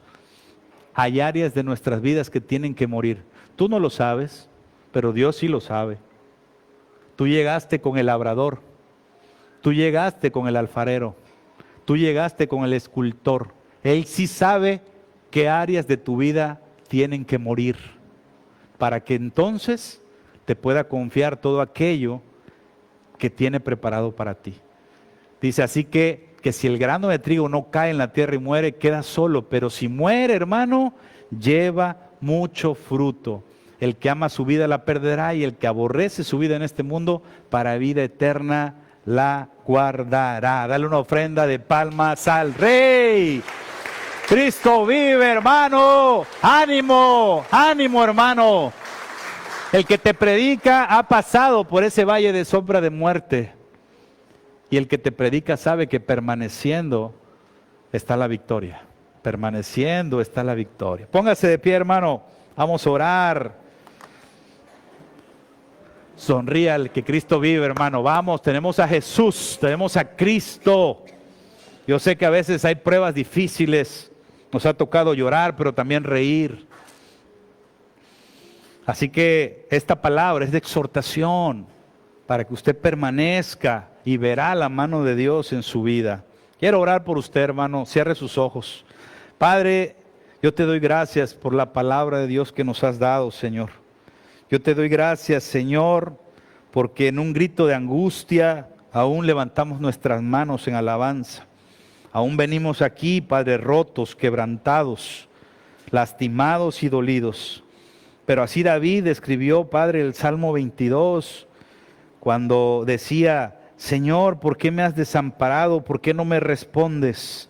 Hay áreas de nuestras vidas que tienen que morir. Tú no lo sabes, pero Dios sí lo sabe. Tú llegaste con el labrador, tú llegaste con el alfarero, tú llegaste con el escultor. Él sí sabe qué áreas de tu vida tienen que morir, para que entonces te pueda confiar todo aquello que tiene preparado para ti. Dice así que si el grano de trigo no cae en la tierra y muere, queda solo, pero si muere, hermano, lleva mucho fruto. El que ama su vida la perderá y el que aborrece su vida en este mundo, para vida eterna la guardará. Dale una ofrenda de palmas al Rey. Cristo vive, hermano. Ánimo, ánimo, hermano. El que te predica ha pasado por ese valle de sombra de muerte. Y el que te predica sabe que permaneciendo está la victoria. Permaneciendo está la victoria. Póngase de pie, hermano. Vamos a orar. Sonría el que Cristo vive, hermano. Vamos, tenemos a Jesús, tenemos a Cristo. Yo sé que a veces hay pruebas difíciles. Nos ha tocado llorar, pero también reír. Así que esta palabra es de exhortación para que usted permanezca y verá la mano de Dios en su vida. Quiero orar por usted, hermano. Cierre sus ojos. Padre, yo te doy gracias por la palabra de Dios que nos has dado, Señor. Yo te doy gracias, Señor, porque en un grito de angustia aún levantamos nuestras manos en alabanza. Aún venimos aquí, Padre, rotos, quebrantados, lastimados y dolidos. Pero así David escribió, Padre, el Salmo 22, cuando decía, Señor, ¿por qué me has desamparado? ¿Por qué no me respondes?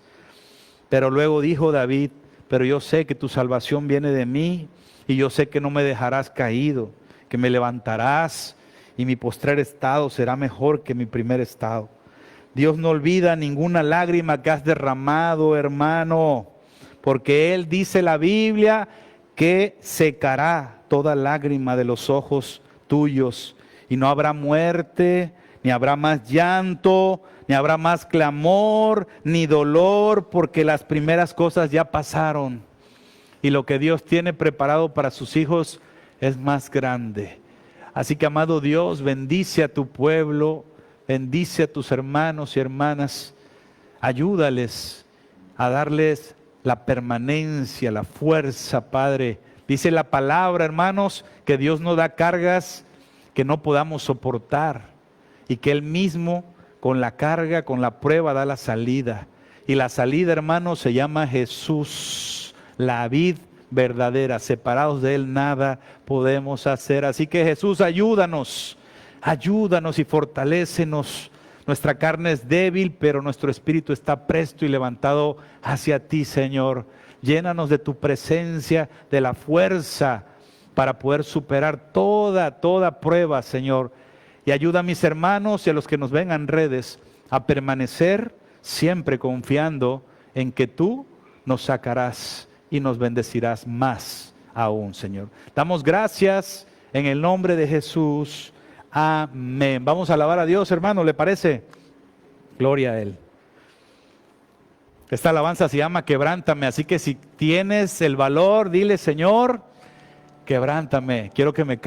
Pero luego dijo David, pero yo sé que tu salvación viene de mí y yo sé que no me dejarás caído, que me levantarás y mi postrer estado será mejor que mi primer estado. Dios no olvida ninguna lágrima que has derramado, hermano, porque Él dice la Biblia que secará toda lágrima de los ojos tuyos y no habrá muerte, ni habrá más llanto, ni habrá más clamor, ni dolor, porque las primeras cosas ya pasaron. Y lo que Dios tiene preparado para sus hijos es más grande. Así que, amado Dios, bendice a tu pueblo, bendice a tus hermanos y hermanas, ayúdales a darles la permanencia, la fuerza, Padre. Dice la palabra, hermanos, que Dios no da cargas que no podamos soportar y que Él mismo con la carga, con la prueba da la salida. Y la salida, hermanos, se llama Jesús, la vid verdadera. Separados de Él nada podemos hacer. Así que Jesús, ayúdanos y fortalécenos. Nuestra carne es débil, pero nuestro espíritu está presto y levantado hacia ti, Señor. Llénanos de tu presencia, de la fuerza para poder superar toda prueba, Señor. Y ayuda a mis hermanos y a los que nos ven en redes a permanecer siempre confiando en que tú nos sacarás y nos bendecirás más aún, Señor. Damos gracias en el nombre de Jesús. Amén. Vamos a alabar a Dios, hermano, ¿le parece? Gloria a Él. Esta alabanza se llama Quebrántame, así que si tienes el valor, dile, Señor, quebrántame. Quiero que me